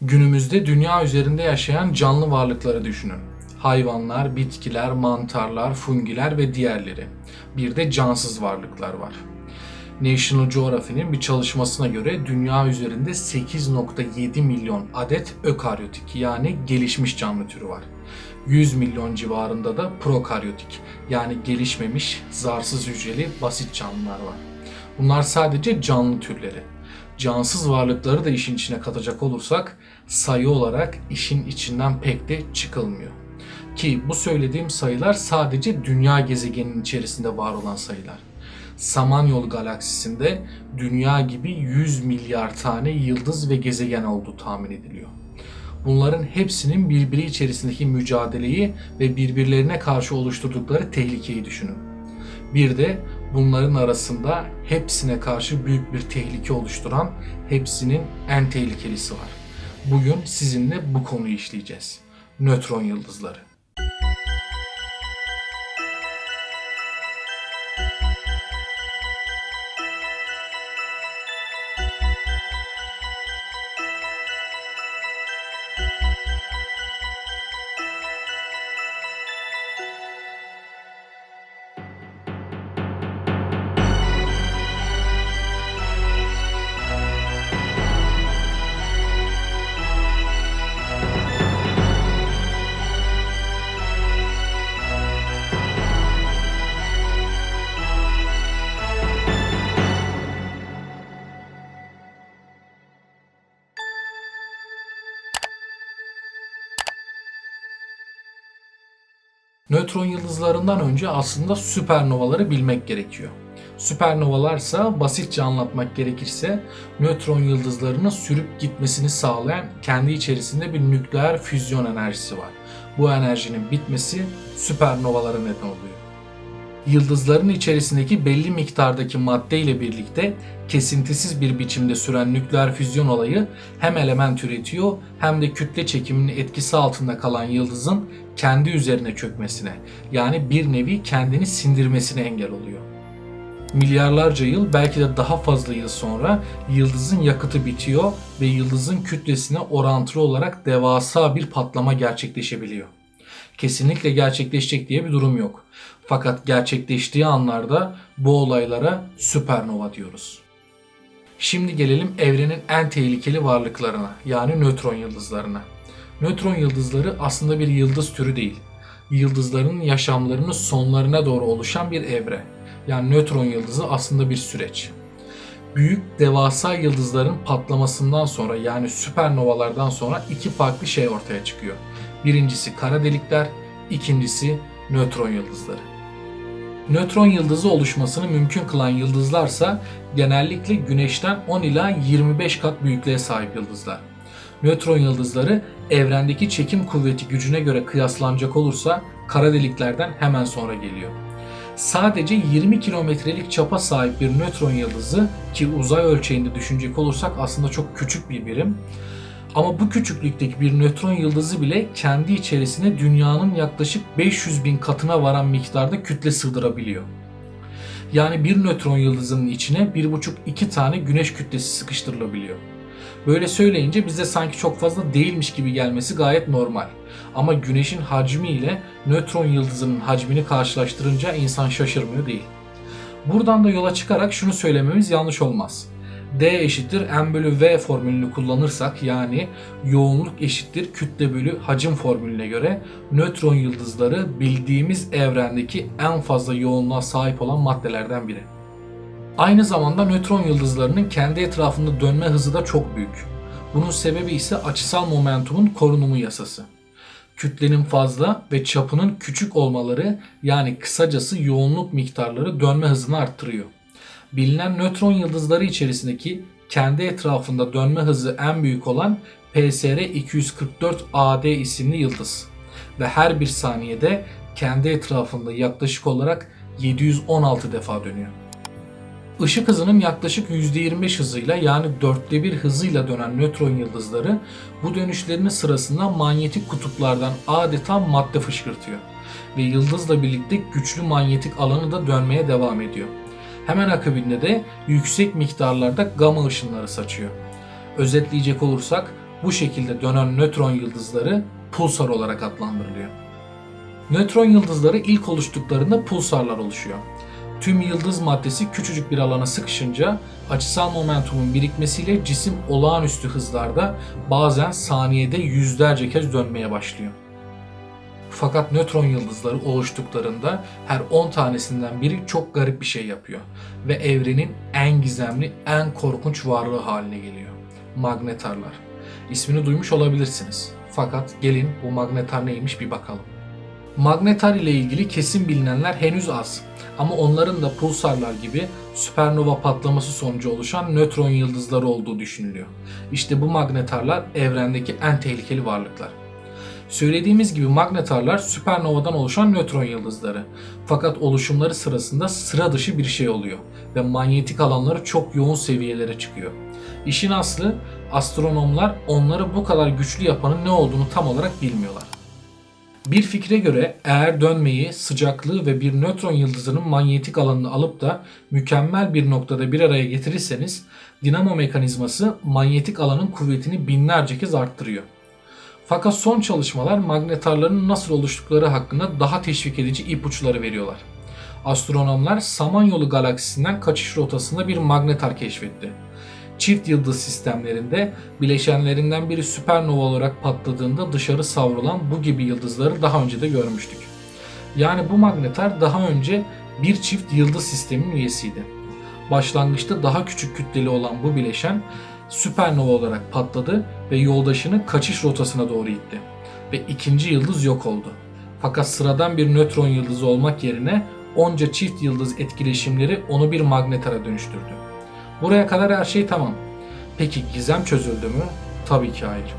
Günümüzde dünya üzerinde yaşayan canlı varlıkları düşünün. Hayvanlar, bitkiler, mantarlar, fungiler ve diğerleri. Bir de cansız varlıklar var. National Geographic'in bir çalışmasına göre dünya üzerinde 8,7 milyon adet ökaryotik yani gelişmiş canlı türü var. 100 milyon civarında da prokaryotik yani gelişmemiş, zarsız hücreli basit canlılar var. Bunlar sadece canlı türleri. Cansız varlıkları da işin içine katacak olursak sayı olarak işin içinden pek de çıkılmıyor. Ki bu söylediğim sayılar sadece dünya gezegeninin içerisinde var olan sayılar. Samanyolu galaksisinde dünya gibi 100 milyar tane yıldız ve gezegen olduğu tahmin ediliyor. Bunların hepsinin birbiri içerisindeki mücadeleyi ve birbirlerine karşı oluşturdukları tehlikeyi düşünün. Bir de bunların arasında hepsine karşı büyük bir tehlike oluşturan hepsinin en tehlikelisi var. Bugün sizinle bu konuyu işleyeceğiz. Nötron yıldızları. Nötron yıldızlarından önce aslında süpernovaları bilmek gerekiyor. Süpernovalarsa basitçe anlatmak gerekirse nötron yıldızlarının sürüp gitmesini sağlayan kendi içerisinde bir nükleer füzyon enerjisi var. Bu enerjinin bitmesi süpernovalara neden oluyor. Yıldızların içerisindeki belli miktardaki madde ile birlikte kesintisiz bir biçimde süren nükleer füzyon olayı hem element üretiyor hem de kütle çekiminin etkisi altında kalan yıldızın kendi üzerine çökmesine, yani bir nevi kendini sindirmesine engel oluyor. Milyarlarca yıl, belki de daha fazla yıl sonra yıldızın yakıtı bitiyor ve yıldızın kütlesine orantılı olarak devasa bir patlama gerçekleşebiliyor. Kesinlikle gerçekleşecek diye bir durum yok. Fakat gerçekleştiği anlarda bu olaylara süpernova diyoruz. Şimdi gelelim evrenin en tehlikeli varlıklarına, yani nötron yıldızlarına. Nötron yıldızları aslında bir yıldız türü değil. Yıldızların yaşamlarının sonlarına doğru oluşan bir evre. Yani nötron yıldızı aslında bir süreç. Büyük devasa yıldızların patlamasından sonra, yani süpernovalardan sonra iki farklı şey ortaya çıkıyor. Birincisi kara delikler, ikincisi nötron yıldızları. Nötron yıldızı oluşmasını mümkün kılan yıldızlarsa genellikle Güneş'ten 10 ila 25 kat büyüklüğe sahip yıldızlar. Nötron yıldızları evrendeki çekim kuvveti gücüne göre kıyaslanacak olursa kara deliklerden hemen sonra geliyor. Sadece 20 kilometrelik çapa sahip bir nötron yıldızı, ki uzay ölçeğinde düşünecek olursak aslında çok küçük bir birim, ama bu küçüklükteki bir nötron yıldızı bile kendi içerisine dünyanın yaklaşık 500 bin katına varan miktarda kütle sığdırabiliyor. Yani bir nötron yıldızının içine 1,5-2 tane güneş kütlesi sıkıştırılabiliyor. Böyle söyleyince bize sanki çok fazla değilmiş gibi gelmesi gayet normal. Ama güneşin hacmi ile nötron yıldızının hacmini karşılaştırınca insan şaşırmıyor değil. Buradan da yola çıkarak şunu söylememiz yanlış olmaz. D eşittir M bölü V formülünü kullanırsak, yani yoğunluk eşittir kütle bölü hacim formülüne göre nötron yıldızları bildiğimiz evrendeki en fazla yoğunluğa sahip olan maddelerden biri. Aynı zamanda nötron yıldızlarının kendi etrafında dönme hızı da çok büyük. Bunun sebebi ise açısal momentumun korunumu yasası. Kütlenin fazla ve çapının küçük olmaları, yani kısacası yoğunluk miktarları dönme hızını arttırıyor. Bilinen nötron yıldızları içerisindeki kendi etrafında dönme hızı en büyük olan PSR 244 AD isimli yıldız ve her bir saniyede kendi etrafında yaklaşık olarak 716 defa dönüyor. Işık hızının yaklaşık %25 hızıyla, yani 1/4 hızıyla dönen nötron yıldızları bu dönüşlerinin sırasında manyetik kutuplardan adeta madde fışkırtıyor ve yıldızla birlikte güçlü manyetik alanı da dönmeye devam ediyor. Hemen akabinde de yüksek miktarlarda gama ışınları saçıyor. Özetleyecek olursak Bu şekilde dönen nötron yıldızları pulsar olarak adlandırılıyor. Nötron yıldızları ilk oluştuklarında pulsarlar oluşuyor. Tüm yıldız maddesi küçücük bir alana sıkışınca açısal momentumun birikmesiyle cisim olağanüstü hızlarda bazen saniyede yüzlerce kez dönmeye başlıyor. Fakat nötron yıldızları oluştuklarında her 10 tanesinden biri çok garip bir şey yapıyor ve evrenin en gizemli, en korkunç varlığı haline geliyor. Magnetarlar. İsmini duymuş olabilirsiniz. Fakat gelin bu magnetar neymiş bir bakalım. Magnetar ile ilgili kesin bilinenler henüz az. Ama onların da pulsarlar gibi süpernova patlaması sonucu oluşan nötron yıldızları olduğu düşünülüyor. İşte bu magnetarlar evrendeki en tehlikeli varlıklar. Söylediğimiz gibi magnetarlar süpernovadan oluşan nötron yıldızları. Fakat oluşumları sırasında sıra dışı bir şey oluyor ve manyetik alanları çok yoğun seviyelere çıkıyor. İşin aslı, astronomlar onları bu kadar güçlü yapanın ne olduğunu tam olarak bilmiyorlar. Bir fikre göre eğer dönmeyi, sıcaklığı ve bir nötron yıldızının manyetik alanını alıp da mükemmel bir noktada bir araya getirirseniz dinamo mekanizması manyetik alanın kuvvetini binlerce kez arttırıyor. Fakat son çalışmalar magnetarların nasıl oluştukları hakkında daha teşvik edici ipuçları veriyorlar. Astronomlar Samanyolu galaksisinden kaçış rotasında bir magnetar keşfetti. Çift yıldız sistemlerinde bileşenlerinden biri süpernova olarak patladığında dışarı savrulan bu gibi yıldızları daha önce de görmüştük. Yani bu magnetar daha önce bir çift yıldız sisteminin üyesiydi. Başlangıçta daha küçük kütleli olan bu bileşen süpernova olarak patladı ve yoldaşını kaçış rotasına doğru itti. Ve ikinci yıldız yok oldu. Fakat sıradan bir nötron yıldızı olmak yerine onca çift yıldız etkileşimleri onu bir magnetara dönüştürdü. Buraya kadar her şey tamam. Peki gizem çözüldü mü? Tabii ki hayır.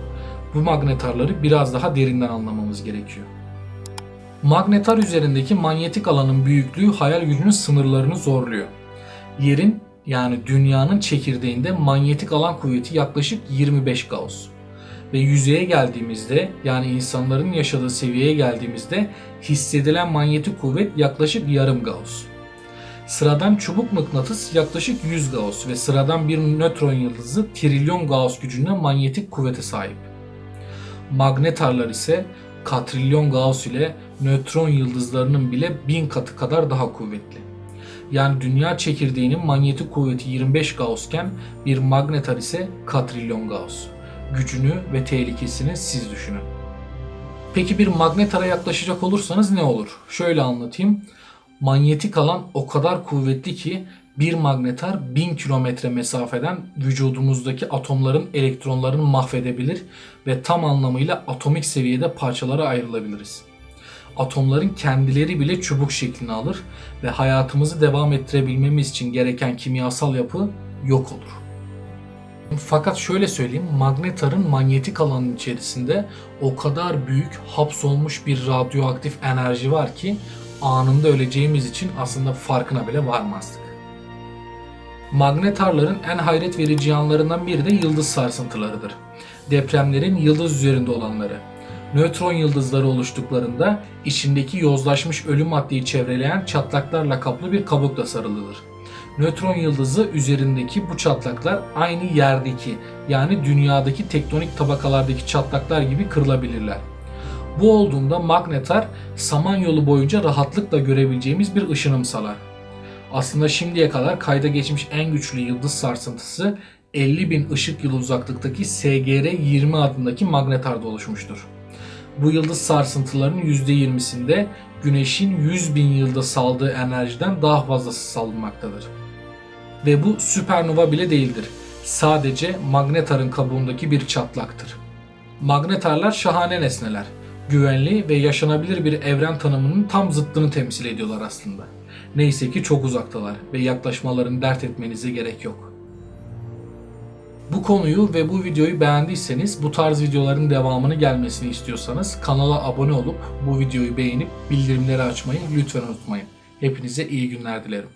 Bu magnetarları biraz daha derinden anlamamız gerekiyor. Magnetar üzerindeki manyetik alanın büyüklüğü hayal gücünün sınırlarını zorluyor. Yerin yani dünyanın çekirdeğinde manyetik alan kuvveti yaklaşık 25 Gauss. Ve yüzeye geldiğimizde yani insanların yaşadığı seviyeye geldiğimizde hissedilen manyetik kuvvet yaklaşık yarım Gauss. Sıradan çubuk mıknatıs yaklaşık 100 Gauss ve sıradan bir nötron yıldızı trilyon Gauss gücünde manyetik kuvvete sahip. Magnetarlar ise katrilyon Gauss ile nötron yıldızlarının bile 1000 katı kadar daha kuvvetli. Yani dünya çekirdeğinin manyetik kuvveti 25 Gauss iken bir magnetar ise katrilyon Gauss. Gücünü ve tehlikesini siz düşünün. Peki bir magnetara yaklaşacak olursanız ne olur? Şöyle anlatayım. Manyetik alan o kadar kuvvetli ki bir magnetar 1000 kilometre mesafeden vücudumuzdaki atomların elektronlarını mahvedebilir ve tam anlamıyla atomik seviyede parçalara ayrılabiliriz. Atomların kendileri bile çubuk şeklini alır ve hayatımızı devam ettirebilmemiz için gereken kimyasal yapı yok olur. Fakat şöyle söyleyeyim, magnetarın manyetik alanın içerisinde o kadar büyük hapsolmuş bir radyoaktif enerji var ki anında öleceğimiz için aslında farkına bile varmazdık. Magnetarların en hayret verici yanlarından biri de yıldız sarsıntılarıdır. Depremlerin yıldız üzerinde olanları. Nötron yıldızları oluştuklarında içindeki yozlaşmış ölü maddeyi çevreleyen çatlaklarla kaplı bir kabukla sarılıdır. Nötron yıldızı üzerindeki bu çatlaklar aynı yerdeki yani dünyadaki tektonik tabakalardaki çatlaklar gibi kırılabilirler. Bu olduğunda magnetar Samanyolu boyunca rahatlıkla görebileceğimiz bir ışınım salar. Aslında şimdiye kadar kayda geçmiş en güçlü yıldız sarsıntısı 50.000 ışık yılı uzaklıktaki SGR-20 adındaki magnetarda oluşmuştur. Bu yıldız sarsıntılarının %20'sinde Güneş'in 100.000 yılda saldığı enerjiden daha fazlası salınmaktadır. Ve bu süpernova bile değildir. Sadece magnetarın kabuğundaki bir çatlaktır. Magnetarlar şahane nesneler. Güvenli ve yaşanabilir bir evren tanımının tam zıttını temsil ediyorlar aslında. Neyse ki çok uzaktalar ve yaklaşmalarını dert etmenize gerek yok. Bu konuyu ve bu videoyu beğendiyseniz, bu tarz videoların devamını gelmesini istiyorsanız kanala abone olup bu videoyu beğenip bildirimleri açmayı lütfen unutmayın. Hepinize iyi günler dilerim.